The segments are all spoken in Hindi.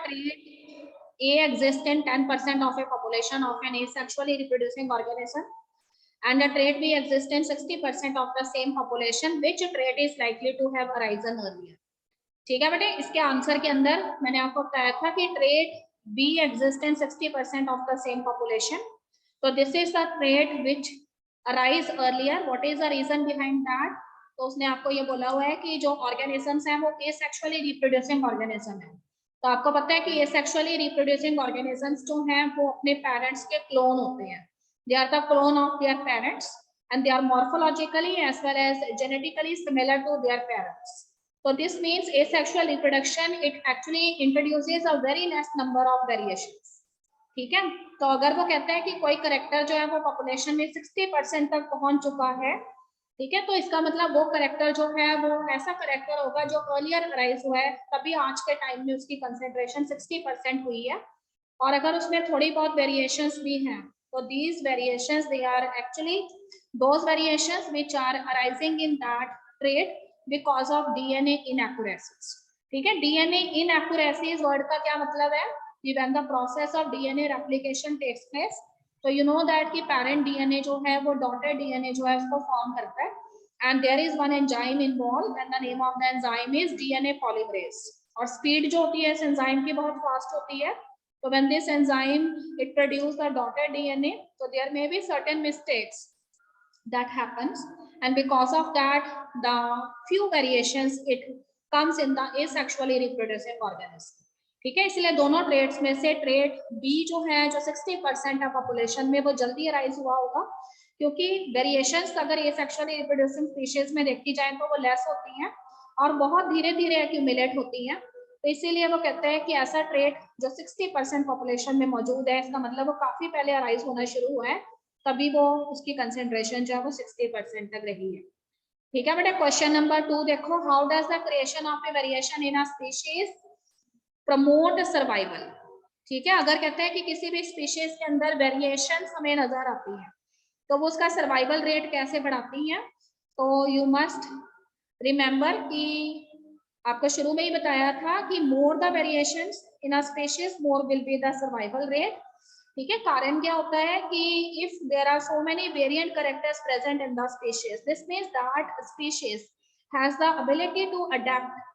trait A exists in 10% of a population of an asexually reproducing organism, and the trait B exists in 60% of the same population. Which trait is likely to have arisen earlier? ठीक है बेटे, इसके आंसर के अंदर मैंने आपको बताया था कि trait B exists in 60% of the same population. So this is the trait which arise earlier. What is the reason behind that? तो उसने आपको ये बोला हुआ है कि जो ऑर्गेनिजम्स हैं वो asexually reproducing organism है. तो आपको पता है कि asexually reproducing organisms जो हैं वो अपने पेरेंट्स के क्लोन होते हैं. They are the clone of their parents and they are morphologically as well as genetically similar to their parents. So this means asexual reproduction, it actually introduces a very less number of variations. ठीक है, तो अगर वो कहते हैं कि कोई करेक्टर जो है वो पॉपुलेशन में 60% तक पहुंच चुका है, ठीक है, तो इसका मतलब वो करेक्टर जो है वो ऐसा करेक्टर होगा जो अर्लियर अराइज हुआ है, तभी आज के टाइम में उसकी कंसेंट्रेशन 60% हुई है. और अगर उसमें थोड़ी बहुत वेरिएशंस भी हैं, तो these variations they are actually those variations which are arising in that trait because of DNA inaccuracies. ठीक है, DNA inaccuracies वर्ड का क्या मतलब है कि when the process of DNA replication takes place, तो you know that कि parent DNA जो है वो daughter DNA जो है उसको form करता है, and there is one enzyme involved and the name of the enzyme is DNA polymerase. और speed जो होती है इस enzyme की बहुत fast होती है. So when this enzyme it produces the daughter DNA, so there may be certain mistakes that happens, and because of that the few variations it comes in the asexually reproducing organism. ठीक है, इसलिए दोनों ट्रेड्स में से ट्रेड बी जो है जो 60% है पॉपुलेशन में वो जल्दी अराइज हुआ होगा, क्योंकि वेरिएशंस अगर एसेक्सुअली रिप्रोड्यूसिंग स्पीशीज में देखी जाए तो वो लेस होती हैं और बहुत धीरे धीरे एक्यूमुलेट होती हैं. तो इसीलिए वो कहते हैं कि ऐसा ट्रेड जो 60% पॉपुलेशन में मौजूद है, इसका मतलब वो काफी पहले अराइज होना शुरू हुआ है, तभी वो उसकी कंसेंट्रेशन जो है वो 60% तक रही है. ठीक है बेटा, क्वेश्चन नंबर 2 देखो. How does the creation of A variation in a species promote survival? ठीक है, अगर कहते हैं कि किसी भी स्पीशीज के अंदर वेरिएशन हमें नजर आती है तो वो उसका सर्वाइवल रेट कैसे बढ़ाती हैं, तो यू मस्ट रिमेंबर कि आपको शुरू में ही बताया था कि more the variations in a species more will be the survival rate. ठीक है, कारण क्या होता है कि if there are so many variant characters present in the species, this means that species has the ability to adapt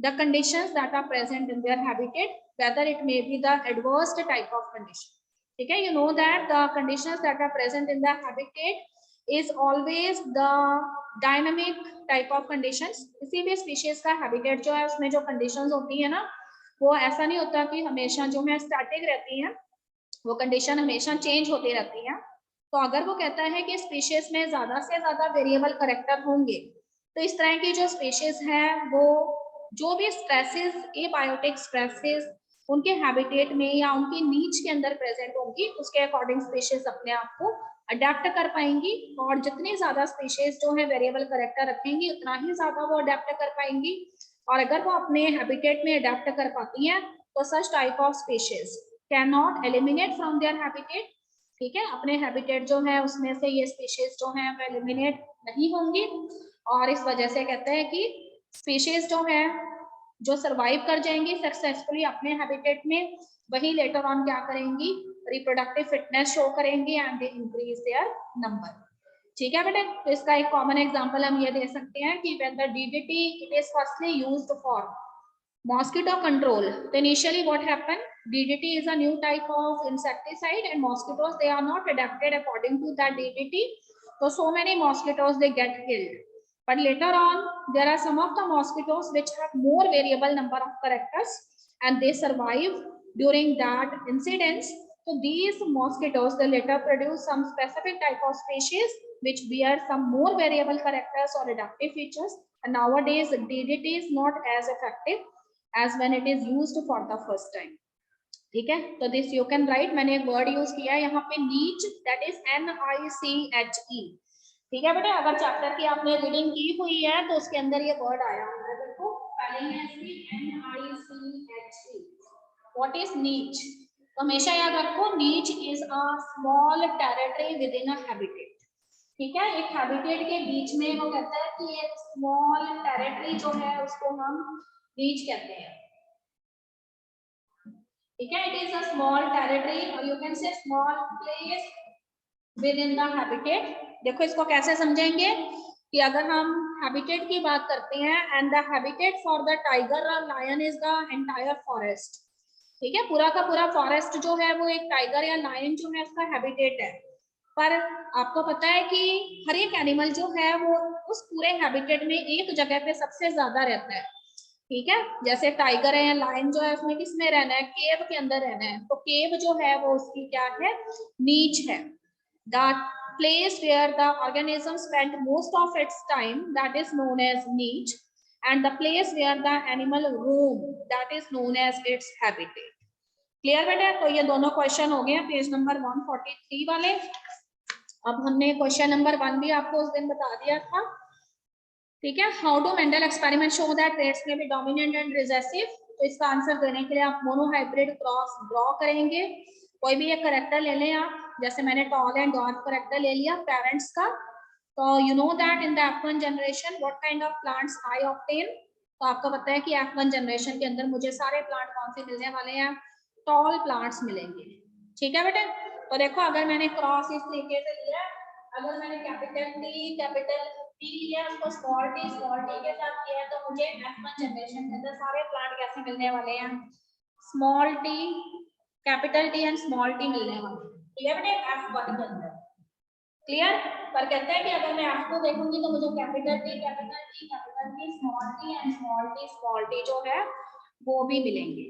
the conditions that are present in their habitat, whether it may be the adverse type of condition. ठीक है, you know that the conditions that are present in the habitat is always the dynamic type of conditions. किसी भी species का habitat जो है उसमें जो conditions होती है ना, वो ऐसा नहीं होता कि हमेशा जो है static रहती हैं, वो condition हमेशा change होती रहती हैं. तो अगर वो कहता है कि species में ज्यादा से ज्यादा variable character होंगे, तो इस तरह की जो species है वो जो भी स्ट्रेसेस, एबायोटिक स्ट्रेसेस उनके हैबिटेट में या उनकी नीच के अंदर प्रेजेंट होंगी, उसके अकॉर्डिंग स्पीशीज अपने आप को अडेप्ट कर पाएंगी. और जितनी ज्यादा स्पीशीज जो है वेरिएबल कैरेक्टर रखेंगी उतना ही ज्यादा वो अडेप्ट कर पाएंगी. और अगर वो अपने हैबिटेट में अडेप्ट कर पाती हैं तो such type of species can not eliminate from their habitat. ठीक है, अपने हैबिटेट जो है उसमें से ये स्पीशीज जो है वो एलिमिनेट नहीं होंगी, और इस वजह से कहते हैं कि स्पीशीज जो है जो सरवाइव कर जाएंगी सक्सेसफुली अपने हैबिटेट में, वही लेटर ऑन क्या करेंगी, रिप्रोडक्टिव फिटनेस शो करेंगी and they increase their number. ठीक है बेटा, तो इसका एक कॉमन एग्जांपल हम ये दे सकते हैं कि when the DDT it is firstly used for mosquito control, then initially what happened, DDT is a new type of insecticide and mosquitoes they are not adapted according to that DDT, so many mosquitoes they get killed. But later on there are some of the mosquitoes which have more variable number of characters and they survive during that incidence. So these mosquitoes they later produce some specific type of species which bear some more variable characters or adaptive features, and nowadays DDT is not as effective as when it is used for the first time. ठीक है, तो दिस यू कैन राइट, मैंने एक वर्ड यूज किया है यहाँ पे नीच, दैट इज NICHE. ठीक है बेटा, अगर चैप्टर की आपने रीडिंग की हुई है तो उसके अंदर ये वर्ड आया होगा. देखो स्पेलिंग है इसकी NICHE. व्हाट इज नीच? तो हमेशा याद रखो नीच is a small territory with in a habitat. ठीक है, एक हैबिटेट के बीच में वो कहता है कि एक स्मॉल टेरिटरी जो है उसको हम नीच कहते हैं. ठीक है, it is a small territory और you can say small place within the habitat. देखो इसको कैसे समझेंगे कि अगर हम हैबिटेट की बात करते हैं and the habitat for the tiger और lion is the entire forest. ठीक है, पूरा का पूरा फॉरेस्ट जो है वो एक टाइगर या लायन जो है उसका हैबिटेट है। पर आपको पता है कि हर एक एनिमल जो है वो उस पूरे हैबिटेट में एक जगह पे सबसे ज्यादा रहता है। ठीक है, जैसे टाइगर है या लायन जो है उसमें किस में रहना है, केव के अंदर रहना है। तो केव जो है वो उसकी क्या है, नीच है। The place where the organism spent most of its time, that is known as niche, and the place where the animal roam, that is known as its habitat. Clear बेटा? तो ये दोनों क्वेश्चन हो गए पेज नंबर 143 वाले। अब हमने क्वेश्चन नंबर 1 भी आपको उस दिन बता दिया था। ठीक है, how do Mendel experiment show that traits में बी डोमिनेंट एंड रिसेसिव। तो इसका आंसर देने के लिए आप मोनोहाइब्रिड क्रॉस ड्रॉ करेंगे। कोई भी एक करेक्टर ले लें आप, जैसे मैंने टॉल एंड डॉर्फ करेक्टर ले लिया पेरेंट्स का। तो you know that in the F1 generation what kind of plants I obtain. तो आपको पता है कि F1 जनरेशन के अंदर मुझे सारे प्लांट कौन से मिलने वाले हैं, टॉल प्लांट्स मिलेंगे। ठीक है बेटे, तो देखो अगर मैंने क्रॉस इस तरीके से लिया, अगर मैंने कैपिटल टी कैपिटल टी लिया, उसको स्मॉल टी के साथ किया, तो मुझे F1 जनरेशन के अंदर सारे प्लांट कैसे मिलने वाले हैं, small T capital T and small T मिलने वाले हैं। क्लियर बेटे, F1 के अंदर क्लियर। पर कहते हैं कि अगर मैं F2 देखूंगी तो मुझे कैपिटल टी स्मॉल टी जो है वो भी मिलेंगे।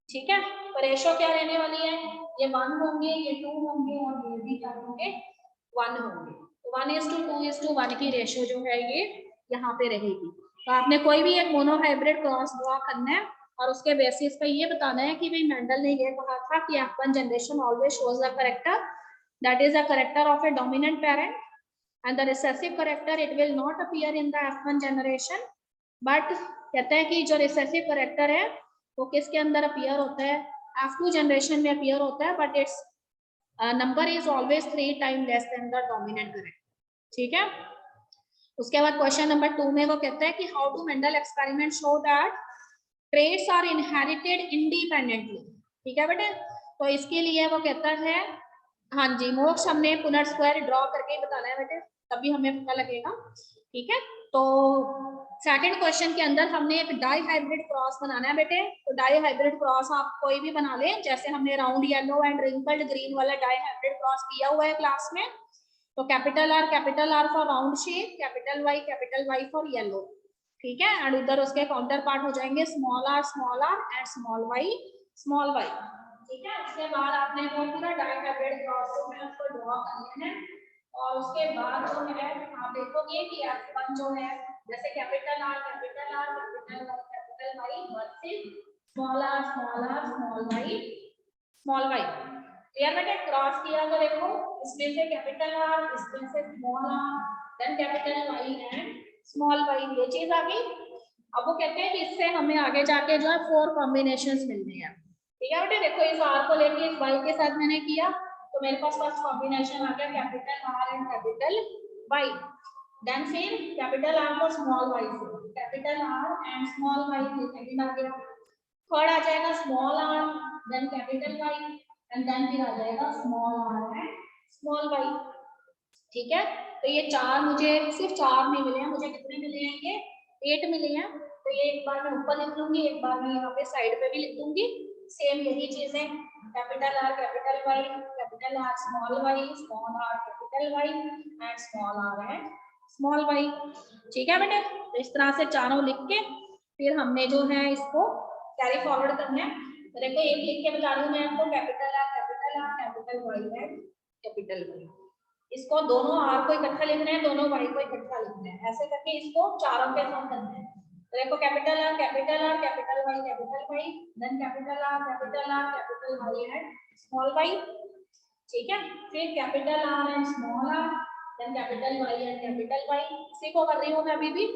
ठीक है, तो रेशो क्या रहने वाली है, ये 1 होंगे, ये 2 होंगे और ये भी क्या होंगे, 1 होंगे। तो 1:2:1 की रेशो जो है ये यहाँ पे रहेगी। तो आपने कोई भी एक मोनोहाइब्रिड क्रॉस ड्रॉ करना है और उसके बेसिस पे ये बताना है कि भाई मेंडल ने ये कहा था कि F1 generation always shows the character, that is a character of a dominant parent, and the recessive character it will not appear in the F1 generation, but कहते हैं कि जो recessive character है वो किसके अंदर appear होता है, F2 generation में appear होता है, but its number is always 3 times less than the dominant character। ठीक है, उसके बाद क्वेश्चन नंबर 2 में वो कहता है कि how do Mendel experiment show that traits are inherited independently. ठीक है बेटे, तो इसके लिए वो कहता है, हाँ जी मोक्ष हमने पुनः स्क्वायर ड्रॉ करके ही बताना है बेटे, तभी हमें पता लगेगा। ठीक है, तो सेकंड क्वेश्चन के अंदर हमने एक डाई हाइब्रिड क्रॉस बनाना है बेटे। तो डाई हाइब्रिड क्रॉस आप कोई भी बना लें, जैसे हमने round yellow and wrinkled green वाला डाई हाइब्रिड क्रॉस किया हुआ है क्लास में। तो capital R for round shape, capital Y for yellow. ठीक है, एंड उधर उसके काउंटर पार्ट हो जाएंगे small R and small Y. ठीक है, उसके बाद आपने वो पूरा डाई हाइब्रिड क्रॉस को मैं उसको ड्रॉ कर लेना है। और उसके बाद जो है आप देखोगे कि F1 जो है, जैसे capital R capital Y versus small Y. Clear बेटे, क्रॉस किया तो देखो इसमें से कैपिटल आर, इसमें से small R, then capital Y and small Y, ये चीज आ गई। अब वो कहते हैं कि इससे हमें आगे जाके जो है 4 कॉम्बिनेशंस मिलने हैं। ठीक है बेटे, देखो इस आर को लेके इस वाई के साथ मैंने किया, तो मेरे पास फर्स्ट कॉम्बिनेशन आ गया capital R and capital Y. Then फिर कैपिटल आर को स्मॉल वाई से, capital R and small Y second आ गया। थर्ड आ जाएगा small R then capital Y and then फिर आ जाएगा small R and small Y. ठीक है, तो ये 4 मुझे सिर्फ 4 नहीं मिले हैं, मुझे कितने मिले हैं, ये 8 मिले हैं। तो ये एक बार मैं ऊपर लिख लूंगी, एक बार मैं यहाँ पे साइड पे भी लिख दूंगी, सेम यही चीजें, capital R capital R small Y capital Y and small Y. ठीक है बेटे, तो इस तरह से चारों लिख के फिर हमने जो है इसको कैरी फॉरवर्ड करना है। तो देखो एक लिख के बता रही हूँ मैं आपको, capital R capital Y and capital Y. इसको दोनों आर को इकट्ठा लिखना है, दोनों वाई को इकट्ठा लिखना है, ऐसे करके इसको चारों के साथ करना है। तो देखो capital R capital Y then capital R capital Y and small Y. ठीक है, फिर capital R and small R then capital Y and capital Y, इसी को कर रही हूँ मैं अभी भी।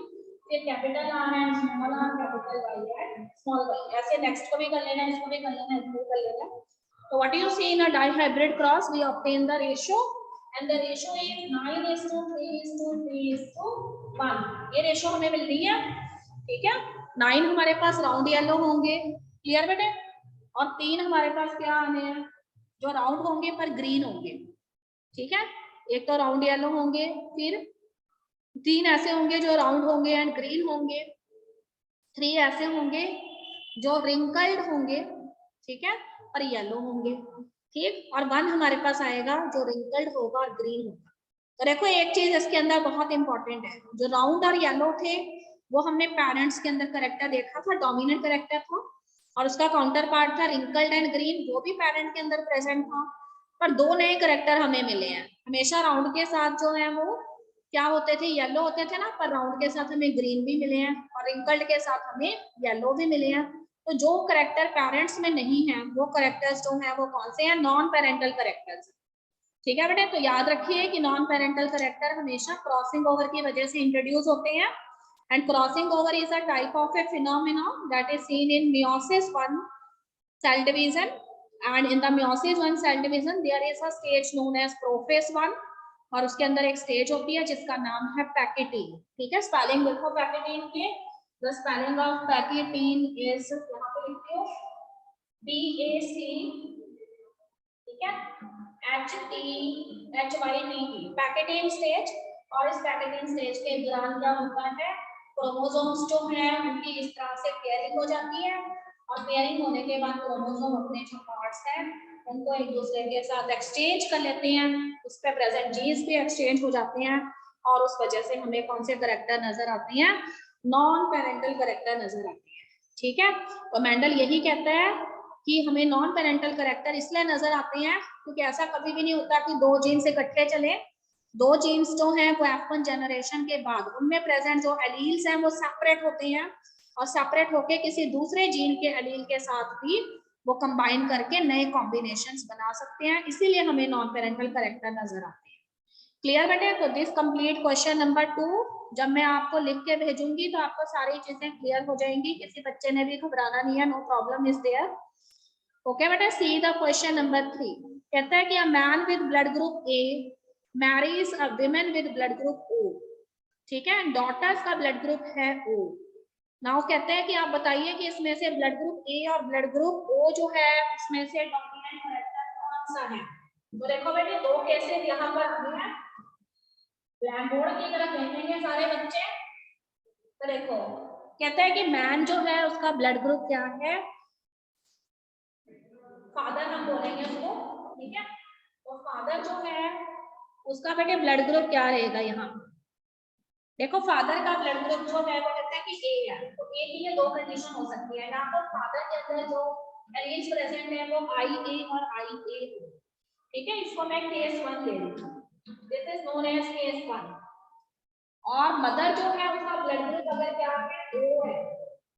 फिर capital R and small R capital Y and small Y, ऐसे नेक्स्ट को भी कर लेना, इसको भी कर लेना, इसको भी कर लेना। तो what you see in a dihybrid cross, we obtain the ratio and the ratio is 9:3:3:1। ये रेशो हमें मिल रही है। ठीक है, 9 हमारे पास राउंड येलो होंगे। क्लियर बेटे, और 3 हमारे पास क्या आने हैं, जो राउंड होंगे पर ग्रीन होंगे। ठीक है, एक तो राउंड येलो होंगे, फिर 3 ऐसे होंगे जो राउंड होंगे एंड ग्रीन होंगे, 3 ऐसे होंगे जो रिंकल्ड होंगे, ठीक है, और येलो होंगे। ठीक, और 1 हमारे पास आएगा जो रिंकल्ड होगा और ग्रीन होगा। तो देखो एक चीज इसके अंदर बहुत इंपॉर्टेंट है, जो राउंड और येलो थे वो हमने पेरेंट्स के अंदर करेक्टर देखा था, डोमिनेंट करेक्टर था, और उसका काउंटर पार्ट था रिंकल्ड एंड ग्रीन, वो भी पेरेंट के अंदर प्रेजेंट था। पर 2 नए करेक्टर हमें मिले हैं। हमेशा राउंड के साथ जो है वो क्या होते थे, येलो होते थे ना, पर राउंड के साथ हमें ग्रीन भी मिले हैं और रिंकल्ड के साथ हमें येलो भी मिले हैं। तो जो करेक्टर पेरेंट्स में नहीं है वो करेक्टर्स जो है वो कौन से हैं, नॉन पेरेंटल करेक्टर्स। ठीक है बेटे, तो याद रखिए कि नॉन पेरेंटल करेक्टर हमेशा क्रॉसिंग ओवर की वजह से इंट्रोड्यूस होते हैं, and crossing over is a type of A phenomena that is seen in meiosis 1 cell division, and in the meiosis 1 cell division there is a stage known as prophase 1, और उसके अंदर एक स्टेज होती है जिसका नाम है पैकेटीन। ठीक है, स्पेलिंग देखो पैकेटीन के, the spelling of pachytene is, यहाँ पे लिखती हूँ BAC, ठीक है, HTHYTE, पैकेटीन स्टेज। और इस पैकेटीन स्टेज के दौरान क्या होता है, क्रोमोसोम्स जो है उनकी इस तरह से पेयरिंग हो जाती है, और पेयरिंग होने के बाद क्रोमोसोम अपने जो पार्ट्स हैं उनको एक दूसरे के साथ एक्सचेंज कर लेते हैं, उस पर प्रेजेंट जीन्स भी एक्सचेंज हो जाते हैं, और उस वजह से हमें कौन से करेक्टर नजर आते हैं, नॉन पेरेंटल करेक्टर नजर आते हैं। ठीक है, तो मेंडल यही कहता है कि हमें नॉन पेरेंटल करेक्टर इसलिए नजर आते हैं क्योंकि ऐसा कभी भी नहीं होता कि 2 जीन्स इकट्ठे चले। 2 जीन्स जो हैं वो F1 जनरेशन के बाद उनमें प्रेजेंट जो एलील्स हैं वो सेपरेट होते हैं, और सेपरेट होके किसी दूसरे जीन के एलील के साथ भी वो कंबाइन करके नए कॉम्बिनेशंस बना सकते हैं, इसीलिए हमें नॉन पेरेंटल करेक्टर नजर आते हैं। क्लियर बेटे, तो दिस कंप्लीट क्वेश्चन नंबर 2। जब मैं आपको लिख के भेजूंगी तो आपको सारी चीजें क्लियर हो जाएंगी, किसी बच्चे ने भी घबराना नहीं है, no problem is there. Okay बेटा, सी द क्वेश्चन नंबर 3। कहता है कि a man with blood group A marries a women with blood group O. ठीक है, डॉटर्स का ब्लड ग्रुप है ओ। नाउ कहते हैं कि आप बताइए कि इसमें से ब्लड ग्रुप ए और ब्लड ग्रुप ओ जो है उसमें से डोमिनेंट करेक्टर कौन सा है। तो देखो बेटे 2 केसेस यहाँ पर हमें है, ब्लैक बोर्ड की तरफ देखेंगे सारे बच्चे। तो देखो कहता है कि मैन जो है उसका ब्लड ग्रुप क्या है, फादर हम बोलेंगे उसको। ठीक है, तो फादर जो है उसका बेटे ब्लड ग्रुप क्या रहेगा। यहाँ देखो फादर का ब्लड ग्रुप जो है वो कहता है कि ए है, तो ए की ये 2 कंडीशन हो सकती है, यहाँ पर फादर के अंदर जो एलील्स प्रेजेंट है वो IA और IA हो। ठीक है, इसको मैं केस 1 ले रही हूँ, this is known as case 1। और मदर जो है उसका ब्लड ग्रुप अगर क्या है O है,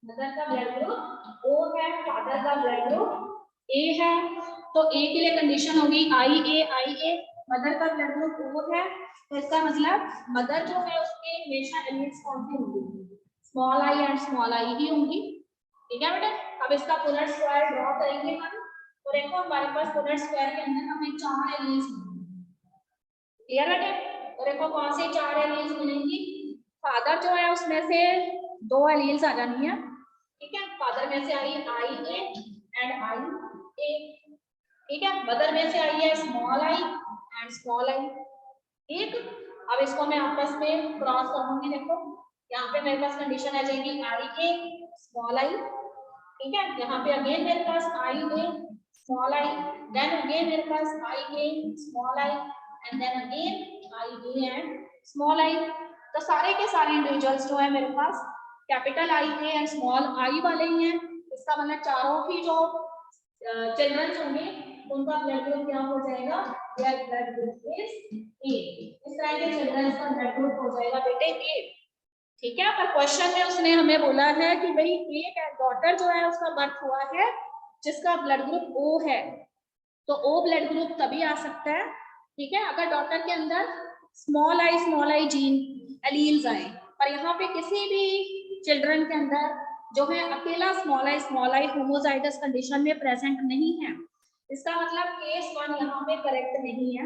मदर का ब्लड ग्रुप O है, फादर का ब्लड ग्रुप A है, तो A के लिए कंडीशन होगी IA, मदर का ब्लड ग्रुप O है, तो इसका मतलब मदर जो है उसके हमेशा एलील्स कौन सी होंगी, small I and small I ही होंगी। ठीक है बेटा, अब इसका पुनर स्क्वायर ड्रॉ करेंगे हम, तो देखो हमारे पास पुनर स्क्वायर के अंदर हमें 4 एलील्स मिलेंगे। क्लियर बेटा, तो देखो कौन से 4 एलील्स मिलेंगी, फादर जो है उसमें से 2 एलील्स आ जानी है। ठीक है, फादर में से आई IA एंड IA। ठीक है, मदर में से आई है स्मॉल आई एंड स्मॉल आई। ठीक, अब इसको मैं आपस में क्रॉस कर दूंगी। देखो यहाँ पे मेरे पास कंडीशन आ जाएगी IA स्मॉल आई। ठीक है, यहाँ पे अगेन मेरे पास IA small I, then again मेरे पास IA small I, and then again IA and small I. तो सारे के सारे इंडिविजुअल्स जो है मेरे पास capital IA and small I वाले ही हैं। इसका मतलब चारों की जो चिल्ड्रंस होंगे उनका ब्लड ग्रुप क्या हो जाएगा, their blood group is A। इस तरह के चिल्ड्रंस का ब्लड ग्रुप हो जाएगा बेटे A। ठीक है, पर क्वेश्चन में उसने हमें बोला है कि भाई एक डॉटर जो है उसका बर्थ हुआ है जिसका ब्लड ग्रुप O है, तो O ब्लड ग्रुप तभी आ सकता है, ठीक है, अगर डॉटर के अंदर स्मॉल आई जीन एलील्स आए। पर यहाँ पे किसी भी चिल्ड्रन के अंदर जो है अकेला स्मॉल आई होमोजाइगस कंडीशन में प्रेजेंट नहीं है। इसका मतलब केस 1 यहाँ पे करेक्ट नहीं है।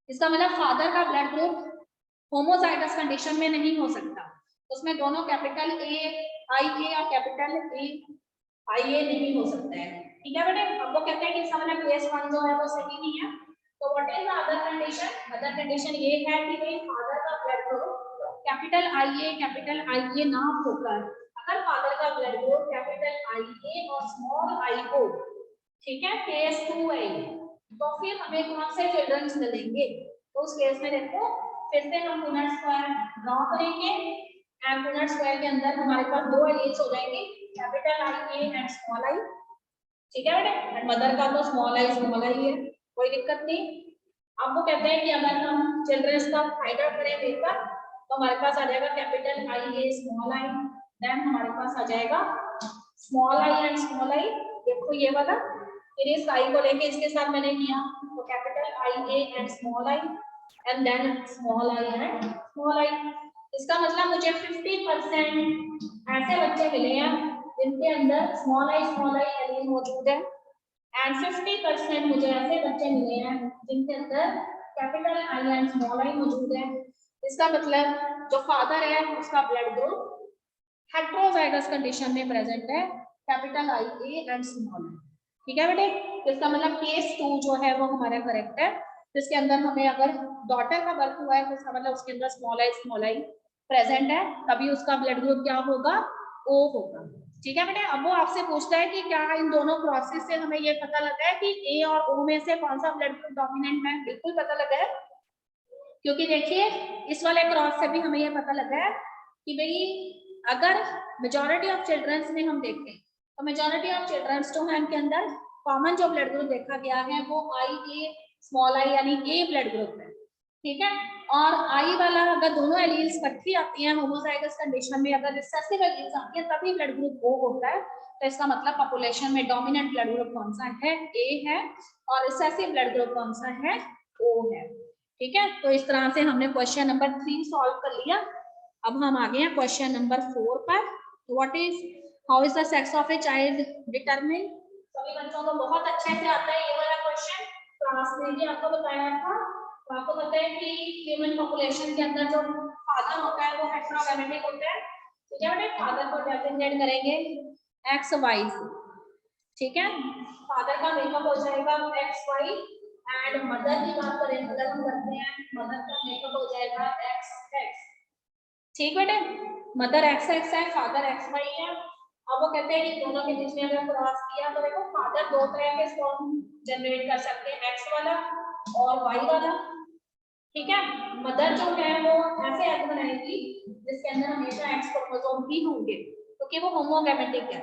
इसका मतलब फादर का ब्लड ग्रुप होमोजाइगस कंडीशन में नहीं हो सकता, उसमें दोनों कैपिटल A IA और कैपिटल A IA नहीं हो सकता है। ठीक है बेटे, हमको कहते हैं कि इसका मतलब केस 1 जो है वो सही नहीं है। तो what is the other condition? Other condition ये है कि भाई फादर का ब्लड ग्रुप कैपिटल IA ना होकर अगर फादर का ब्लड ग्रुप कैपिटल IA और स्मॉल आई हो, ठीक है, केस 2 है, तो फिर हमें कौन से चिल्ड्रंस मिलेंगे? तो उस केस में देखो फिर से हम पुनः स्क्वायर ड्रॉ करेंगे एंड पुनः स्क्वायर के अंदर हमारे पास दो एलिमेंट्स हो जाएंगे, कैपिटल IA एंड स्मॉल आई। ठीक है बेटे, मदर का तो स्मॉल आई है, कोई दिक्कत नहीं। अब वो कहते हैं कि अगर हम चिल्ड्रंस का फाइंड आउट करें मिलकर तो हमारे पास आ जाएगा capital IA small I, then हमारे पास आ जाएगा small I and small I. देखो ये वाला फिर इस आई को लेके इसके साथ मैंने किया तो capital IA and small I and then small I and small I. इसका मतलब मुझे 50% ऐसे बच्चे मिले हैं जिनके अंदर स्मॉल आई एलीन मौजूद है एंड 50% मुझे ऐसे बच्चे मिले हैं जिनके अंदर कैपिटल आई एंड स्मॉल आई मौजूद है। इसका मतलब जो फादर है उसका ब्लड ग्रुप हेट्रोजाइगस कंडीशन में प्रेजेंट है, कैपिटल IA एंड स्मॉल आई। ठीक है बेटे, इसका मतलब केस 2 जो है वो हमारा करेक्ट है। जिसके अंदर हमें अगर डॉटर का बर्थ हुआ है तो इसका मतलब उसके अंदर स्मॉल आई प्रेजेंट है, तभी उसका ब्लड ग्रुप क्या होगा? O होगा। ठीक है बेटे, अब वो आपसे पूछता है कि क्या इन दोनों प्रोसेस से हमें ये पता लगा है कि A और O में से कौन सा ब्लड ग्रुप डोमिनेंट है? बिल्कुल पता लगा है, क्योंकि देखिए इस वाले क्रॉस से भी हमें ये पता लगा है कि भाई अगर मेजॉरिटी ऑफ चिल्ड्रंस में हम देखें तो मेजॉरिटी ऑफ चिल्ड्रंस जो है इनके अंदर कॉमन जो ब्लड ग्रुप देखा गया है वो IA स्मॉल आई यानी A ब्लड ग्रुप है। ठीक है, और आई वाला अगर दोनों एलील्स इकट्ठी आती हैं होमोजाइगस कंडीशन में, अगर रिसेसिव एलील्स आती हैं तभी ब्लड ग्रुप O होता है। तो इसका मतलब पॉपुलेशन में डोमिनेंट ब्लड ग्रुप कौन सा है? A है, और रिसेसिव ब्लड ग्रुप कौन सा है? O है। ठीक है, तो इस तरह से हमने क्वेश्चन नंबर 3 सॉल्व कर लिया। अब हम आ गए हैं क्वेश्चन नंबर 4 पर। What is how is the sex of a child determine? सभी बच्चों को बहुत अच्छे से आता है ये वाला क्वेश्चन, क्लास में भी आपको बताया था। तो आपको पता है कि ह्यूमन पॉपुलेशन के अंदर जो फादर होता है वो हेटेरोगैमेटिक होता है। ठीक है बेटे, फादर को डेजिग्नेट करेंगे XY से। ठीक है, फादर का मेकअप हो जाएगा XY एंड मदर की बात करें, मदर हम करते हैं, मदर का मेकअप हो जाएगा XX। ठीक बेटे, मदर XX है, फादर XY है। अब वो कहते हैं कि दोनों के बीच में अगर क्रॉस किया तो देखो फादर दो तरह के स्पर्म जनरेट कर सकते हैं, X वाला और Y वाला। ठीक है, मदर जो है वो ऐसे एग बनाएगी जिसके अंदर हमेशा X क्रोमोसोम ही होंगे क्योंकि वो होमोगैमेटिक है।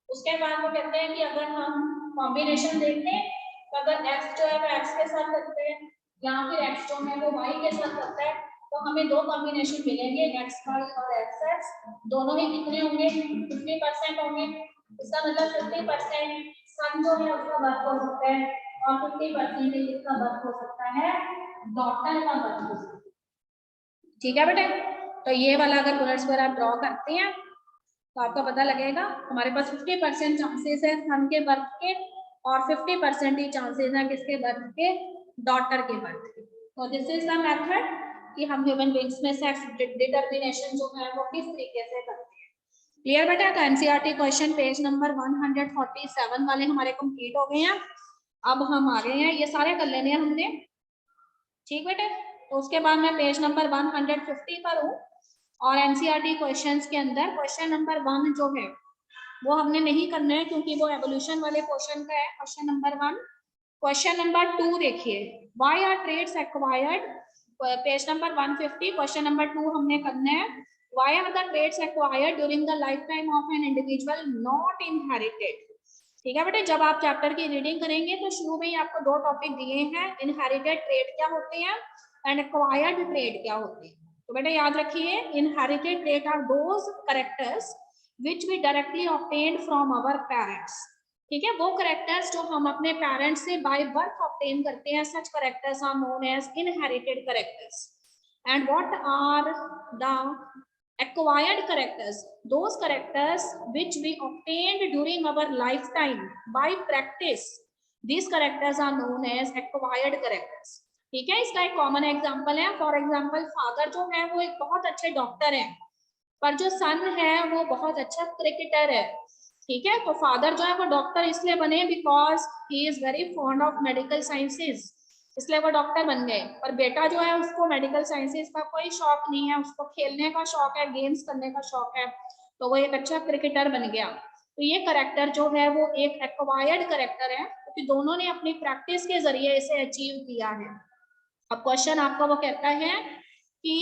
उसके बाद वो कहते हैं कि अगर हम कॉम्बिनेशन देखें तो अगर X जो है वो X के साथ करते हैं या फिर X जो है वो Y के साथ करता है तो हमें दो कॉम्बिनेशन मिलेंगे XY और XX। दोनों ही कितने होंगे? 50% होंगे। इसका मतलब 50% सन जो है उसका बर्थ हो सकता है और 50% इसका बर्थ हो सकता है डॉटर का बर्थ हो सकता है। ठीक है बेटे, तो ये वाला अगर पुनः स्क्वायर आप ड्रॉ करते हैं तो आपको पता लगेगा हमारे पास 50% चांसेस है सन के बर्थ के और 50% ही चांसेस है किसके बर्थ के? डॉटर के बर्थ के। तो दिस इज द मेथड कि हम ह्यूमन बीइंग्स में सेक्स डिटरमिनेशन जो है वो किस तरीके से करते हैं। क्लियर बेटा? तो एनसीईआरटी क्वेश्चन पेज नंबर 147 वाले हमारे कंप्लीट हो गए हैं। अब हम आ गए हैं, ये सारे कर लेने हैं हमने। ठीक बेटे, तो उसके बाद मैं पेज नंबर 150 पर हूँ और एनसीईआरटी क्वेश्चंस के अंदर क्वेश्चन नंबर 1 जो है वो हमने नहीं करना है क्योंकि वो एवोल्यूशन वाले क्वेश्चन का है। Question number 1। क्वेश्चन नंबर 2 देखिए, why are traits acquired? Page number 150 question number 2 हमने करना है, why are the traits acquired during the lifetime of an individual not inherited? ठीक है बेटे, जब आप चैप्टर की रीडिंग करेंगे तो शुरू में ही आपको दो टॉपिक दिए हैं, इनहेरिटेड ट्रेड क्या होते हैं एंड एक्वायर्ड ट्रेड क्या होते हैं। तो बेटा याद रखिए, inherited trait are those characters which we directly obtained from our parents। ठीक है, वो कैरेक्टर्स जो हम अपने पेरेंट्स से बाय बर्थ ऑब्टेन करते हैं, such characters are known as inherited characters। and what are the acquired characters? Those characters which we obtained during our lifetime by practice, these characters are known as acquired characters। ठीक है, इसका एक कॉमन एग्जांपल है, फॉर एग्जांपल फादर जो है वो एक बहुत अच्छे डॉक्टर हैं पर जो सन है वो बहुत अच्छा क्रिकेटर है। ठीक है। तो फादर जो है वो डॉक्टर इसलिए बने because he is very fond of medical sciences, इसलिए वो डॉक्टर बन गए। पर बेटा जो है उसको मेडिकल साइंसेज का कोई शौक नहीं है, उसको खेलने का शौक है, गेम्स करने का शौक है, तो वो एक अच्छा क्रिकेटर बन गया। तो ये करेक्टर जो है वो एक एक्वायर्ड करेक्टर है, क्योंकि दोनों ने अपनी प्रैक्टिस के जरिए इसे अचीव किया है। अब क्वेश्चन आपका वो कहता है कि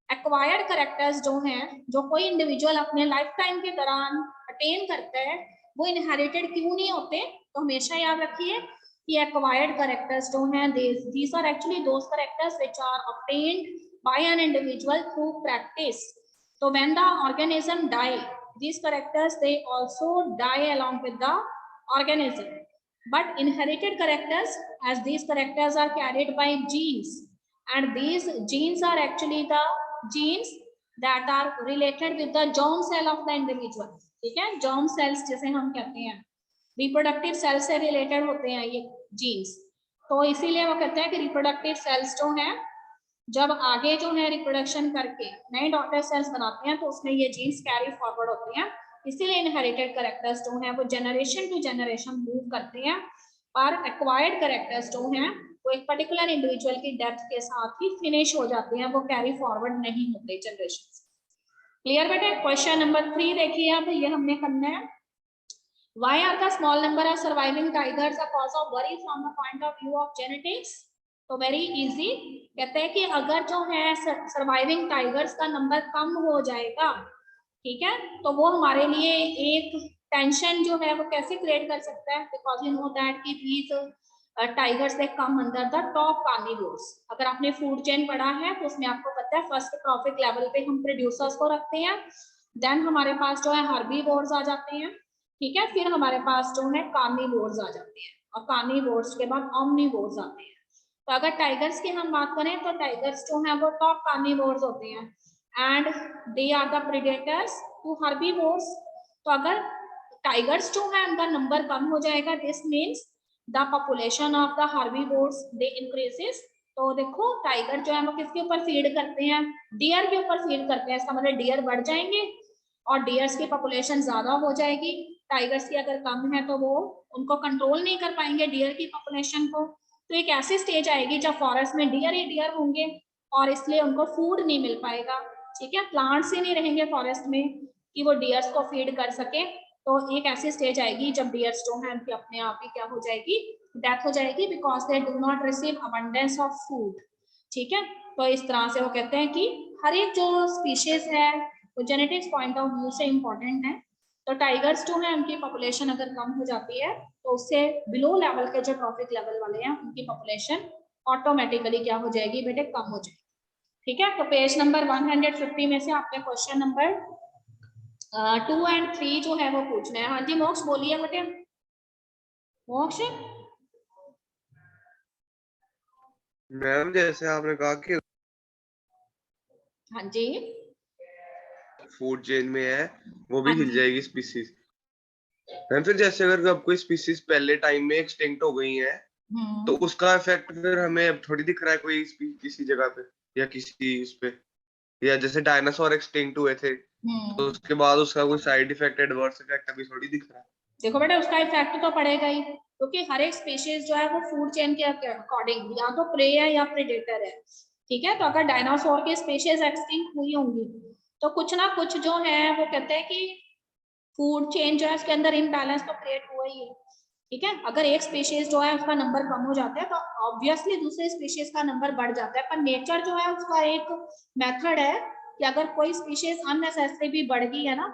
एक्वायर्ड करेक्टर्स जो हैं, जो कोई इंडिविजुअल अपने लाइफ टाइम के दौरान अटेन करता है, वो इनहेरिटेड क्यों नहीं होते? तो हमेशा याद रखिए कि एक्वायर्ड करेक्टर्स जो हैं, these are actually those characters which are obtained by an individual through practice. So when the organism die, these characters they also die along with the organism. But inherited characters, as these characters are carried by genes, and these genes are actually the genes that are related with the germ cell of the individual. ठीक है, germ cells जिसे हम कहते हैं, रिप्रोडक्टिव सेल से रिलेटेड होते हैं ये जीन्स। तो इसीलिए वो कहते हैं कि रिप्रोडक्टिव सेल्स जो हैं, जब आगे जो है रिप्रोडक्शन करके नए डॉटर सेल्स बनाते हैं, तो उसमें ये जीन्स कैरी फॉरवर्ड होते हैं। इसीलिए इनहेरिटेड करेक्टर्स जो हैं वो जनरेशन टू जनरेशन मूव करते हैं, और एक्वायर्ड करेक्टर्स जो हैं वो एक पर्टिकुलर इंडिविजुअल की डेथ के साथ ही फिनिश हो जाते हैं, वो कैरी फॉरवर्ड नहीं होते जनरेशन। क्लियर बेटे? क्वेश्चन नंबर 3 देखिए, अब ये हमने करना है, why are the small number of surviving tigers a cause of worry from the point of view of genetics? तो वेरी इजी, कहते हैं कि अगर जो है सर्वाइविंग टाइगर्स का नंबर कम हो जाएगा, ठीक है, तो वो हमारे लिए एक टेंशन जो है वो कैसे क्रिएट कर सकता है, बिकॉज यू नो दैट कि these tigers they come under the top carnivores. अगर आपने फूड चेन पढ़ा है तो उसमें आपको पता है फर्स्ट ट्रॉफिक लेवल पे हम प्रोड्यूसर्स को रखते हैं, देन हमारे पास जो है हर्बीवोर्स आ जाते हैं, ठीक है, फिर हमारे पास जो है कार्निवोर्स आ जाते हैं, और कार्निवोर्स के बाद ओमनिवोर्स आते हैं। तो अगर टाइगर्स की हम बात करें तो टाइगर्स जो है वो टॉप कार्निवोर्स होते हैं, and they are the predators to herbivores. तो अगर टाइगर्स जो है उनका नंबर कम हो जाएगा, this means the population of the herbivores they increases. तो देखो टाइगर जो है वो किसके ऊपर फीड करते हैं? डियर के ऊपर फीड करते हैं, इसका मतलब डियर बढ़ जाएंगे और डियर्स की पॉपुलेशन ज्यादा हो जाएगी। टाइगर्स की अगर कम है तो वो उनको कंट्रोल नहीं कर पाएंगे डियर की पॉपुलेशन को। तो एक ऐसी स्टेज आएगी जब फॉरेस्ट में डियर ही डियर होंगे और इसलिए उनको फूड नहीं मिल पाएगा, ठीक है, प्लांट्स ही नहीं रहेंगे फॉरेस्ट में कि वो डियर्स को फीड कर सके। तो एक ऐसी स्टेज आएगी जब डियर्स जो है उनकी अपने आप ही क्या हो जाएगी, डेथ हो जाएगी, because they do not receive abundance of food, ठीक है। तो इस तरह से वो कहते हैं कि हर एक जो स्पीशीज है वो जेनेटिक्स पॉइंट ऑफ व्यू से इम्पोर्टेंट है। तो टाइगर्स जो है उनकी पॉपुलेशन अगर कम हो जाती है तो उससे बिलो लेवल के जो ट्रॉफिक लेवल वाले हैं उनकी पॉपुलेशन ऑटोमेटिकली क्या हो जाएगी बेटे, कम हो जाएगी, ठीक है। तो पेज नंबर 150 में से आपने क्वेश्चन नंबर 2 और 3 जो है वो पूछना है। हाँ जी मोक्ष बोलिए बेटे। मोक्ष मैम जैसे आपने कहा कि हाँ जी फूड चेन में है वो भी हाँ हिल जी जाएगी स्पीसीज। मैम फिर जैसे अगर अब कोई स्पीसीज पहले टाइम में एक्सटिंक्ट हो गई है तो उसका इफेक्ट फिर हमें अब थोड़ी दिख रहा है कोई किसी जगह पे या किसी इस पे, या जैसे डायनासोर एक्सटिंक्ट हुए थे तो उसके बाद उसका कोई साइड इफेक्ट एडवर्स इफेक्ट अभी थोड़ी दिख रहा है। देखो बेटा उसका इफेक्ट तो पड़ेगा ही, क्योंकि हर एक स्पीशीज जो है वो फूड चेन के अकॉर्डिंग या तो प्रे है या प्रेडेटर है, ठीक है। तो अगर डायनासोर की स्पीशीज एक्सटिंक्ट हुई होंगी तो कुछ ना कुछ जो है वो कहते हैं कि फूड चेन जो है उसके अंदर इम्बैलेंस तो क्रिएट हुआ ही है, ठीक है। अगर एक स्पीशीज जो है उसका नंबर कम हो जाता है तो ऑब्वियसली दूसरे स्पीशीज का नंबर बढ़ जाता है, पर नेचर जो है उसका एक मेथड है कि अगर कोई स्पीशीज अननेसेसरी भी बढ़ गई है ना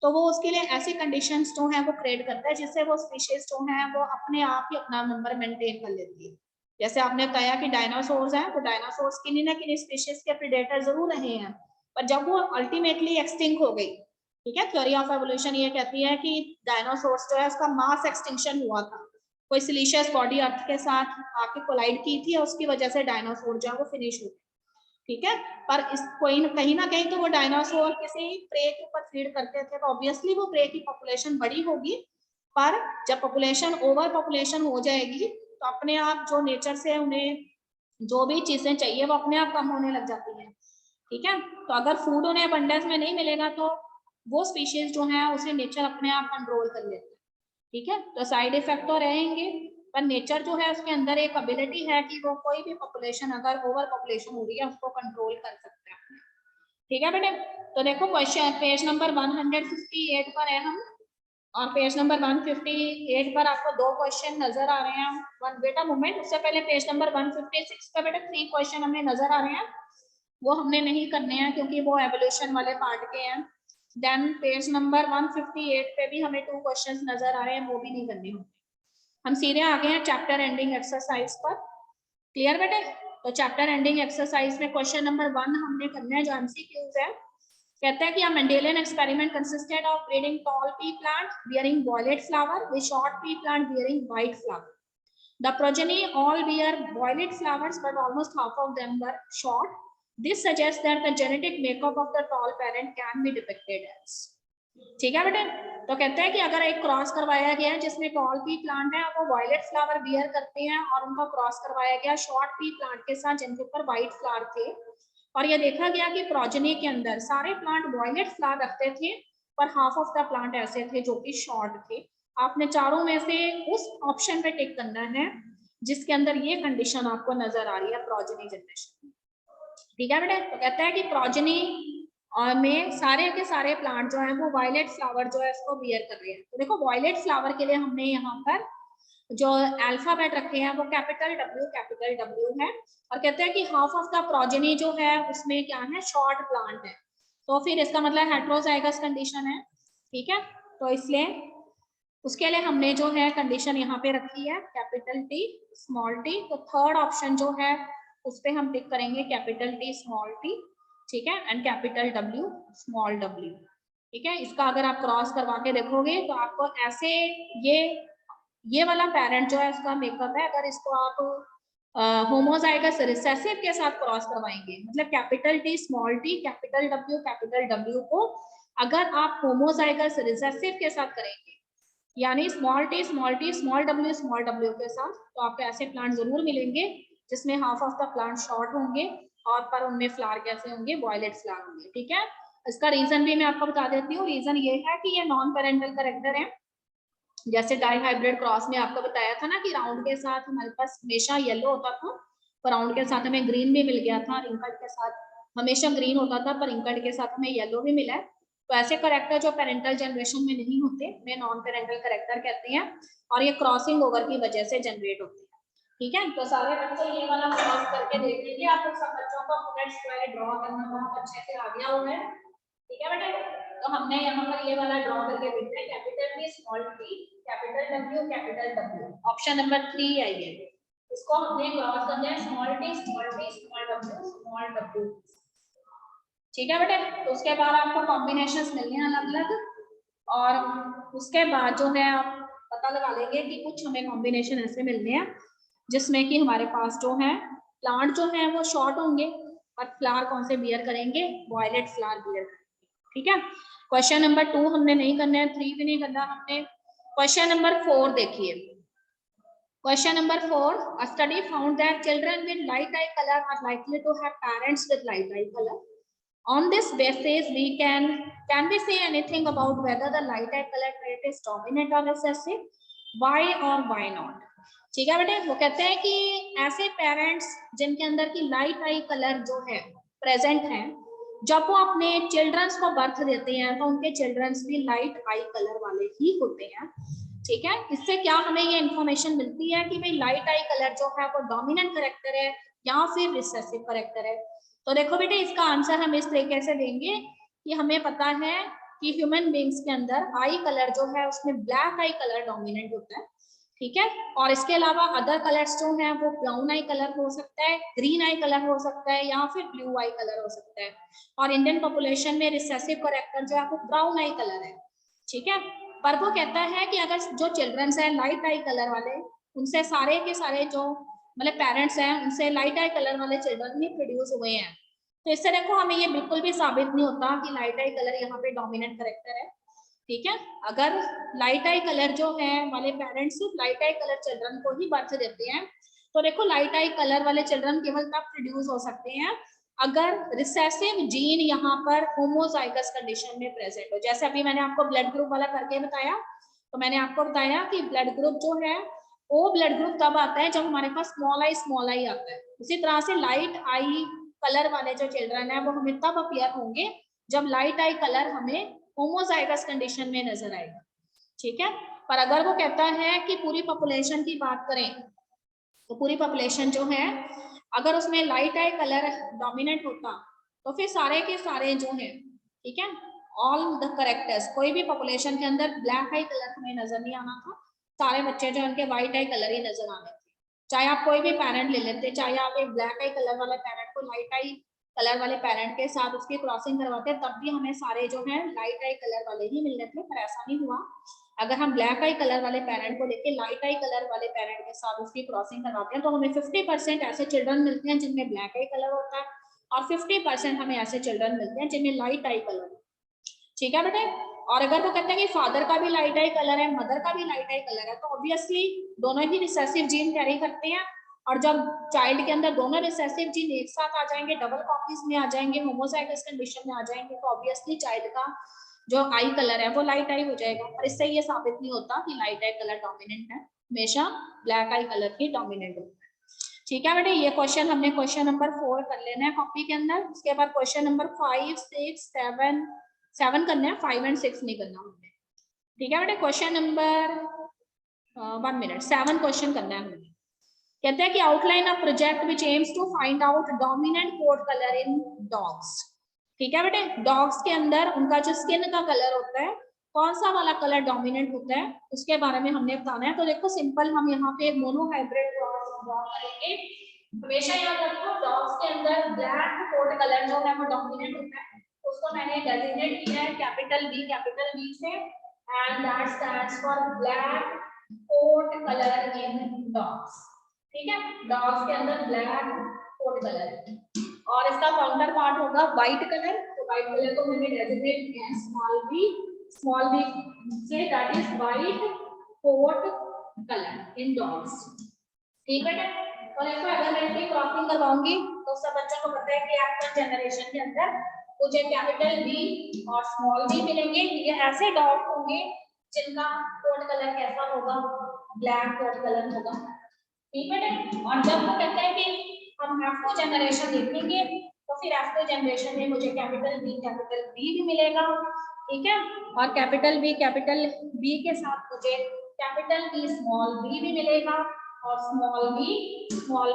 तो वो उसके लिए ऐसी कंडीशंस जो है वो क्रिएट करता है जिससे वो स्पीशीज जो है वो अपने आप ही अपना नंबर मेंटेन कर लेती है। जैसे आपने बताया कि डायनासोर्स हैं, तो डायनासोर्स किन्हीं ना किन्हीं स्पीशीज के प्रेडेटर जरूर रहे हैं, पर जब वो अल्टीमेटली एक्सटिंक्ट हो गई, ठीक है, थ्योरी ऑफ एवोल्यूशन ये कहती है कि डायनासोर्स जो है उसका मास एक्सटिंक्शन हुआ था, कोई सिलिशियस बॉडी अर्थ के साथ आके कोलाइड की थी और उसकी वजह से डायनासोर जो है वो फिनिश हो गए, ठीक है। पर इस कोई कहीं ना कहीं तो वो डायनासोर किसी प्रे के ऊपर फीड करते थे, तो ऑब्वियसली वो प्रे की पॉपुलेशन बड़ी होगी, पर जब पॉपुलेशन ओवर पॉपुलेशन हो जाएगी तो अपने आप जो नेचर से उन्हें जो भी चीजें चाहिए वो अपने आप कम होने लग जाती है, ठीक है। तो अगर फूड उन्हें अबंडेंस में नहीं मिलेगा तो वो स्पीशीज जो है उसे नेचर अपने आप कंट्रोल कर लेता है, ठीक है। तो साइड इफेक्ट तो रहेंगे, पर नेचर जो है उसके अंदर एक एबिलिटी है कि वो कोई भी पॉपुलेशन अगर ओवर पॉपुलेशन हो रही है उसको कंट्रोल कर सकता है, ठीक है बेटे। तो देखो क्वेश्चन पेज नंबर 158 पर है हम, और पेज नंबर 158 पर आपको 2 क्वेश्चन नजर आ रहे हैं। वन बेटा मोमेंट, उससे पहले पेज नंबर 156 का बेटा 3 क्वेश्चन हमें नजर आ रहे हैं, वो हमने नहीं करने हैं क्योंकि वो एवोल्यूशन वाले पार्ट के हैं। देन पेज नंबर 158 पे भी हमें 2 क्वेश्चंस नजर आ रहे हैं, वो भी नहीं करने होंगे। हम सीधे आ गए हैं चैप्टर एंडिंग एक्सरसाइज पर। क्लियर बेटे? तो चैप्टर एंडिंग एक्सरसाइज में क्वेश्चन नंबर 1 हमने करना है जो एमसीक्यूज है। कहता है कि Mendelian experiment consisted of breeding tall pea plant bearing violet flower with short pea plant bearing white flower. The progeny all bear violet flowers, but almost half of them were short. This suggests that the genetic makeup of the tall parent can be depicted as. ठीक है बेटे? तो कहते हैं कि अगर एक क्रॉस करवाया गया है जिसमें टॉल पी प्लांट है वो वायलेट फ्लावर बियर करते हैं, और उनका क्रॉस करवाया गया शॉर्ट पी प्लांट के साथ जिनके ऊपर व्हाइट फ्लावर थे, और ये देखा गया कि प्रोजेनी के अंदर सारे प्लांट वायलेट फ्लावर रखते थे पर हाफ ऑफ द प्लांट ऐसे थे जो कि शॉर्ट थे। आपने चारों में से उस ऑप्शन पे टिक करना है जिसके अंदर ये कंडीशन आपको नजर आ रही है प्रोजेनी जनरेशन, ठीक है बेटे। तो कहता है कि प्रोजेनी में सारे के सारे प्लांट जो है वो वायलेट फ्लावर जो है इसको बियर कर रहे हैं। तो देखो वायलेट फ्लावर के लिए हमने यहाँ पर जो अल्फाबेट रखे हैं वो कैपिटल W है, और कहते हैं कि हाफ ऑफ द प्रोजेनी जो है उसमें क्या है, शॉर्ट प्लांट है, तो फिर इसका मतलब हेट्रोजाइगस कंडीशन है, ठीक है। तो इसलिए उसके लिए हमने जो है कंडीशन यहाँ पे रखी है कैपिटल T स्मॉल t। तो थर्ड ऑप्शन जो है उस पे हम टिक करेंगे कैपिटल T स्मॉल t, ठीक है, and capital W small w, ठीक है। इसका अगर आप क्रॉस करवा के देखोगे तो आपको ऐसे ये वाला पेरेंट जो है उसका मेकअप है, अगर इसको आप होमोजाइगस रिसेसिव के साथ क्रॉस करवाएंगे, मतलब capital T small t capital W को अगर आप होमोजाइगस रिसेसिव के साथ करेंगे, यानी स्मॉल t स्मॉल w के साथ, तो आपको ऐसे प्लांट जरूर मिलेंगे जिसमें half of the plant short होंगे और पर उनमें फ्लावर कैसे होंगे, वॉयलेट फ्लावर होंगे, ठीक है। इसका रीजन भी मैं आपको बता देती हूँ। रीजन ये है कि ये नॉन पेरेंटल कैरेक्टर है। जैसे डाई हाइब्रिड क्रॉस में आपको बताया था ना कि राउंड के साथ हमारे पास हमेशा येलो होता था, पर राउंड के साथ हमें ग्रीन भी मिल गया था, रिंकल्ड के साथ हमेशा ग्रीन होता था पर रिंकल्ड के साथ हमें येलो भी मिला है। तो ऐसे करेक्टर जो पेरेंटल जनरेशन में नहीं होते वे नॉन पेरेंटल करेक्टर कहते हैं, और ये क्रॉसिंग ओवर की वजह से जनरेट होते हैं, ठीक है। तो सारे बच्चे ये वाला क्रॉस करके देख लीजिए, आप सब बच्चों को पुनेट स्क्वायर ड्रॉ करना बहुत अच्छे से आ गया हुआ है, ठीक है बेटे। तो हमने यहाँ पर ये वाला ड्रॉ करके देखते हैं capital T small t capital W, option number 3 आई है, इसको हमने क्रॉस करना है स्मॉल t स्मॉल w, ठीक है बेटे। तो उसके बाद आपको कॉम्बिनेशंस मिलने हैं अलग अलग, और उसके बाद जो है आप पता लगा लेंगे कि कुछ हमें कॉम्बिनेशन ऐसे मिलने हैं जिसमें कि हमारे पास जो है प्लांट जो है वो शॉर्ट होंगे और फ्लावर कौन से बियर करेंगे, वॉयलेट फ्लावर बियर करेंगे, ठीक है। क्वेश्चन नंबर 2 हमने नहीं करना है, 3 भी नहीं करना हमने। क्वेश्चन नंबर 4 देखिए। Question number 4, a study found that children with light eye color are likely to have parents with light eye color. On this basis, can we say anything about whether the light eye color trait is dominant or recessive? Why or why not? ठीक है बेटे। वो कहते हैं कि ऐसे पेरेंट्स जिनके अंदर की लाइट आई कलर जो है प्रेजेंट है, जब वो अपने चिल्ड्रंस को बर्थ देते हैं तो उनके चिल्ड्रंस भी लाइट आई कलर वाले ही होते हैं, ठीक है। इससे क्या हमें ये इंफॉर्मेशन मिलती है कि भाई लाइट आई कलर जो है वो डोमिनेंट करेक्टर है या फिर रिसेसिव करेक्टर है। तो देखो बेटे इसका आंसर हम इस तरीके से देंगे कि हमें पता है कि ह्यूमन बींग्स के अंदर आई कलर जो है उसमें ब्लैक आई कलर डोमिनेंट होता है, ठीक है। और इसके अलावा अदर कलर्स जो हैं वो ब्राउन आई कलर हो सकता है, ग्रीन आई कलर हो सकता है, या फिर ब्लू आई कलर हो सकता है। और इंडियन पॉपुलेशन में रिसेसिव करेक्टर जो है वो ब्राउन आई कलर है, ठीक है। पर वो कहता है कि अगर जो चिल्ड्रंस हैं लाइट आई कलर वाले, उनसे सारे के सारे जो मतलब पेरेंट्स हैं उनसे लाइट आई कलर वाले चिल्ड्रन ही प्रोड्यूस हुए हैं, तो इससे देखो हमें ये बिल्कुल भी साबित नहीं होता कि लाइट आई कलर यहाँ पे डोमिनेंट करेक्टर है, ठीक है। अगर लाइट आई कलर जो है वाले पेरेंट्स लाइट आई कलर चिल्ड्रन को ही बर्थ देते हैं, तो देखो लाइट आई कलर वाले चिल्ड्रन केवल तब प्रोड्यूस हो सकते हैं अगर रिसेसिव जीन यहाँ पर होमोजाइगस कंडीशन में प्रेजेंट हो, जैसे अभी मैंने आपको ब्लड ग्रुप वाला करके बताया, तो मैंने आपको बताया कि ब्लड ग्रुप जो है वो ब्लड ग्रुप तब आता है जब हमारे पास स्मॉल आई आता है। उसी तरह से लाइट आई कलर वाले जो चिल्ड्रन है वो हमें तब अपीयर होंगे जब लाइट आई कलर हमें होमोजाइगस कंडीशन में नजर आएगा, ठीक है। पर अगर वो कहता है कि पूरी पॉपुलेशन की बात करें, तो पूरी पॉपुलेशन जो है अगर उसमें लाइट आई कलर डोमिनेंट होता तो फिर सारे के सारे जो है, ठीक है, ऑल द करेक्टर्स, कोई भी पॉपुलेशन के अंदर ब्लैक आई कलर हमें नजर नहीं आना था, सारे बच्चे जो उनके व्हाइट आई कलर ही नजर आने थे। चाहे आप कोई भी पेरेंट ले लेते, चाहे आप एक ब्लैक आई कलर वाले पेरेंट को लाइट आई कलर वाले पेरेंट के साथ उसकी क्रॉसिंग करवाते, तब भी हमें सारे जो है लाइट आई कलर वाले ही मिलने थे, पर ऐसा नहीं हुआ। अगर हम ब्लैक आई कलर वाले पेरेंट को लेके लाइट आई कलर वाले पेरेंट के साथ उसकी क्रॉसिंग करवाते हैं तो हमें 50% ऐसे चिल्ड्रन मिलते हैं जिनमें ब्लैक आई कलर होता है और 50% हमें ऐसे चिल्ड्रन मिलते हैं जिनमें लाइट आई कलर, ठीक है बेटे। और अगर वो कहते हैं कि फादर का भी लाइट आई कलर है, मदर का भी लाइट आई कलर है, तो ऑब्वियसली दोनों ही रिसेसिव जीन कैरी करते हैं, और जब चाइल्ड के अंदर दोनों रिसेसिव जीन एक साथ आ जाएंगे, डबल कॉपीज में आ जाएंगे, होमोजाइगस कंडीशन में आ जाएंगे, तो ऑब्वियसली चाइल्ड का जो आई कलर है वो लाइट आई हो जाएगा। और इससे ये साबित नहीं होता कि लाइट आई कलर डोमिनेंट है, हमेशा ब्लैक आई कलर ही डोमिनेंट होता है, ठीक है बेटे। ये क्वेश्चन हमने क्वेश्चन नंबर 4 कर लेना है कॉपी के अंदर। उसके बाद क्वेश्चन नंबर 5, 6, 7 करना है, 5 और 6 नहीं करना हमने, ठीक है बेटे। क्वेश्चन नंबर 1 मिनट 7 क्वेश्चन करना है हमने। कहते हैं कि outline of project which aims to find out dominant coat colour in dogs, ठीक है बेटे। डॉग्स के अंदर उनका जो स्किन का कलर होता है, कौन सा वाला कलर डोमिनेंट होता है, उसके बारे में हमने बताना है। तो देखो सिंपल, हम यहाँ पे मोनोहाइब्रिड ड्रॉ करेंगे। हमेशा याद रखो डॉग्स के अंदर ब्लैक कोट कलर जो है वो डोमिनेंट होता है, उसको मैंने डेजिग्नेट किया है कैपिटल बी से, and that stands for black coat colour in dogs, ठीक है। डॉग्स के अंदर ब्लैक कोट कलर है, और इसका काउंटर पार्ट होगा व्हाइट कलर। तो व्हाइट कलर को मैंने डेजिग्नेट किया है स्मॉल वी से, that is white coat colour in dogs, ठीक है। और देखो अगर मैं इसकी क्रॉसिंग करवाऊंगी तो सब बच्चों को पता है कि आफ्टर जनरेशन के अंदर मुझे कैपिटल बी और स्मॉल बी मिलेंगे। ये ऐसे डॉग होंगे जिनका कोट कलर कैसा होगा, ब्लैक कोट कलर होगा, ठीक है। और जब वो कहते हैं कि हम आफ्टर जनरेशन देखेंगे तो फिर आफ्टर जनरेशन में मुझे कैपिटल बी भी मिलेगा, ठीक है। और कैपिटल बी के साथ मुझे कैपिटल बी स्मॉल बी भी मिलेगा, और स्मॉल बी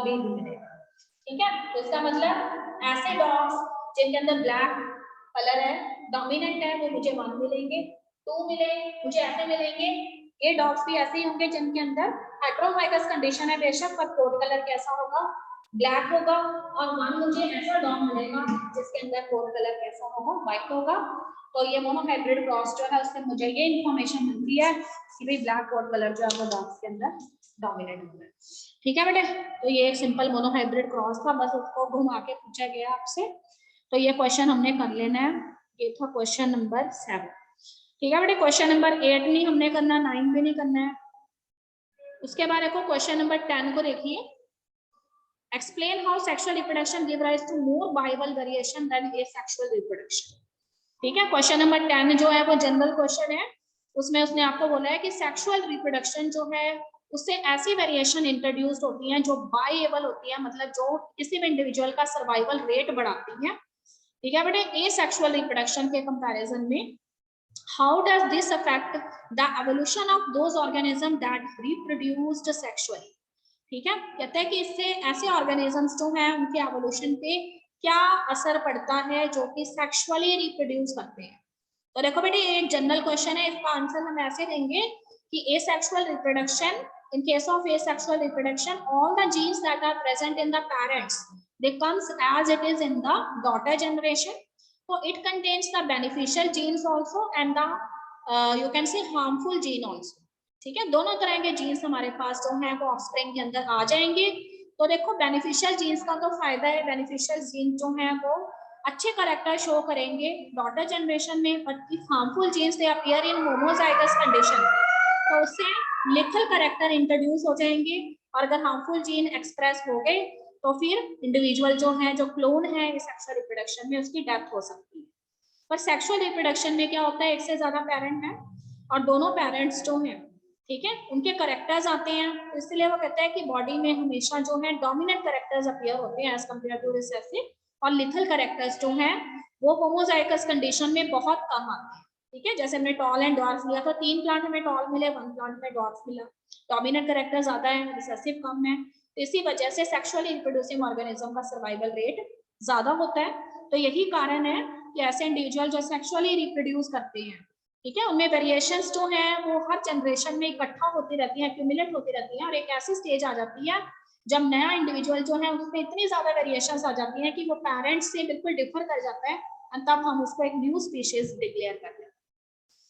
भी मिलेगा, ठीक है। तो इसका मतलब ऐसे डॉग्स जिनके अंदर ब्लैक कलर है डोमिनेंट है वो मुझे 1 मिलेंगे, 2 मिले मुझे ऐसे मिलेंगे। ये डॉग्स भी ऐसे ही होंगे जिनके अंदर हेटेरोजाइगस कंडीशन है बेशक, पर कोट कलर कैसा होगा, ब्लैक होगा। और 1 मुझे ऐसा डॉग मिलेगा जिसके अंदर कोट कलर कैसा होगा, व्हाइट होगा। तो ये मोनोहाइब्रिड क्रॉस जो है उससे मुझे ये इंफॉर्मेशन मिलती है कि भाई ब्लैक कोट कलर जो है वो डॉग्स के अंदर डोमिनेंट होता है, ठीक है बेटे। तो ये एक सिंपल मोनोहाइब्रिड क्रॉस था, बस उसको घुमा के पूछा गया आपसे। तो ये क्वेश्चन हमने कर लेना है, ये था क्वेश्चन नंबर 7, ठीक है बेटे। क्वेश्चन नंबर 8 नहीं हमने करना, 9 भी नहीं करना है। उसके बाद देखो क्वेश्चन नंबर 10 को देखिए, explain how sexual reproduction give rise to more viable variation than asexual reproduction, ठीक है। क्वेश्चन नंबर 10 जो है वो जनरल क्वेश्चन है, उसमें उसने आपको बोला है कि सेक्सुअल रिप्रोडक्शन जो है उससे ऐसी वेरिएशन इंट्रोड्यूस होती हैं जो बाइएबल होती है, मतलब जो किसी भी इंडिविजुअल का सर्वाइवल रेट बढ़ाती है, ठीक है बेटे, एसेक्सुअल रिप्रोडक्शन के कंपैरिजन में। How does this affect the evolution of those organism that reproduced sexually, ठीक है। कहते हैं कि इससे ऐसे ऑर्गेनिजम्स जो हैं उनके एवोल्यूशन पे क्या असर पड़ता है जो कि सेक्सुअली रिप्रोड्यूस करते हैं। तो देखो बेटे ये एक जनरल क्वेश्चन है, इसका आंसर हम ऐसे देंगे कि asexual reproduction, in case of asexual reproduction all the genes that are present in the parents they comes as it is in the daughter generation, so it contains the beneficial genes also and the you can say harmful gene also, ठीक है। दोनों तरह के जीन्स हमारे पास जो है वो ऑफस्प्रिंग के अंदर आ जाएंगे। तो देखो बेनिफिशियल जीन्स का तो फायदा है, बेनिफिशियल जीन जो है वो अच्छे करेक्टर शो करेंगे डॉटर जनरेशन में, but if harmful genes they appear in homozygous condition तो उससे लिथल करेक्टर इंट्रोड्यूस हो जाएंगे, और अगर हार्मफुल जीन एक्सप्रेस हो गए तो फिर इंडिविजुअल जो है, जो क्लोन है इस सेक्सुअल रिप्रोडक्शन में, उसकी डेथ हो सकती है। पर सेक्सुअल रिप्रोडक्शन में क्या होता है, एक से ज्यादा पेरेंट है और दोनों पेरेंट्स जो हैं, ठीक है, उनके करेक्टर्स आते हैं, तो इसलिए वो कहते हैं कि बॉडी में हमेशा जो है डोमिनेंट करेक्टर्स अपीयर होते हैं एज कम्पेयर टू रिसेसिव, और लिथल करेक्टर्स जो हैं वो होमोजाइगस कंडीशन में बहुत कम आते हैं। ठीक है, जैसे हमने टॉल एंड डॉर्फ लिया तो 3 प्लांट में टॉल मिले, 1 प्लांट में डॉर्फ मिला, डोमिनेंट करेक्टर ज्यादा है, रिसेसिव कम है, तो इसी वजह से सेक्सुअली रिप्रोड्यूसिंग ऑर्गेनिज्म का सर्वाइवल रेट ज्यादा होता है। तो यही कारण है कि ऐसे इंडिविजुअल जो सेक्सुअली रिप्रोड्यूस करते हैं, ठीक है, उनमें वेरिएशंस जो है वो हर जनरेशन में इकट्ठा होती रहती है, एक्यूमुलेट होती रहती है, और एक ऐसी स्टेज आ जाती है जब नया इंडिविजुअल जो है उसमें इतनी ज्यादा वेरिएशंस आ जाती है कि वो पेरेंट्स से बिल्कुल डिफर कर जाता है, और तब हम उसको एक न्यू स्पीशीज डिक्लेयर करते हैं।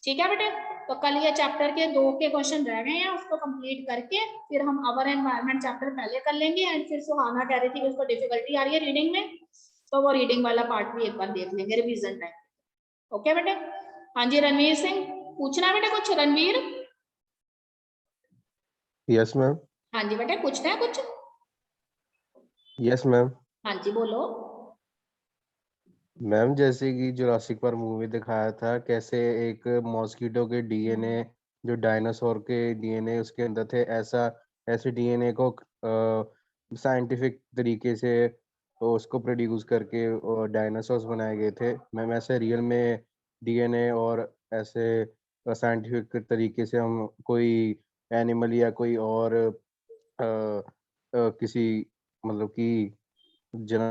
ठीक है बेटे, तो कल ये चैप्टर के 2 के क्वेश्चन रह गए हैं, उसको कंप्लीट करके फिर हम अवर एनवायरनमेंट चैप्टर पहले कर लेंगे, एंड फिर सुहाना कह रही थी कि उसको डिफिकल्टी आ रही है रीडिंग में, तो वो रीडिंग वाला पार्ट भी एक बार देख लेंगे रिवीजन टाइम। ओके बेटे, हाँ जी रणवीर सिंह, पूछना है बेटे कुछ रणवीर? Yes ma'am. हाँ जी बेटे, पूछना है कुछ? Yes ma'am. हाँ जी बोलो। मैम जैसे कि जुरासिक पार्क मूवी दिखाया था, कैसे एक मॉस्किटो के डीएनए जो डायनासोर के डीएनए उसके अंदर थे, ऐसे डीएनए को साइंटिफिक तरीके से उसको प्रोड्यूस करके डायनासोर्स बनाए गए थे। मैम ऐसे रियल में डीएनए और ऐसे साइंटिफिक तरीके से हम कोई एनिमल या कोई और किसी मतलब कि जना